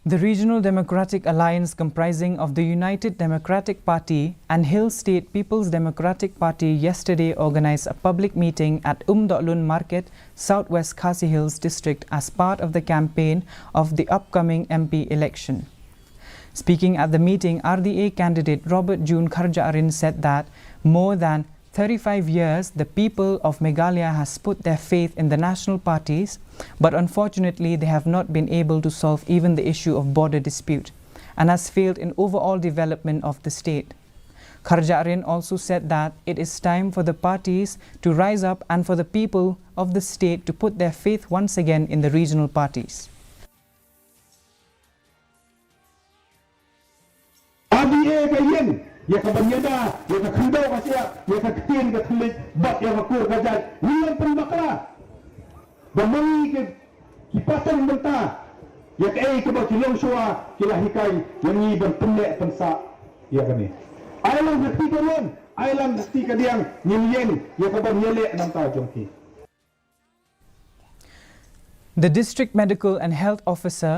The Regional Democratic Alliance, comprising of the United Democratic Party and Hill State People's Democratic Party, yesterday organized a public meeting at Dolun Market, Southwest Khasi Hills District as part of the campaign of the upcoming MP election. Speaking at the meeting, RDA candidate Robert June Kharjahrin said that more than 35 years, the people of Meghalaya has put their faith in the national parties, but unfortunately they have not been able to solve even the issue of border dispute and has failed in overall development of the state. Kharjahrin also said that it is time for the parties to rise up and for the people of the state to put their faith once again in the regional parties. Ya kabanyada, ya kakandau kasih, ya kakin katelik, bat ya kakur kajat, nilang penbakla. Bamai ke kipatan benta, ya kei kebak kilang shua, kilahikai, yang ni berpendek pensa, ya kami. Ailang hati kalian, ailang hati kalian, nyelien, ya kabang nyelek nanta jongki. The District Medical and Health Officer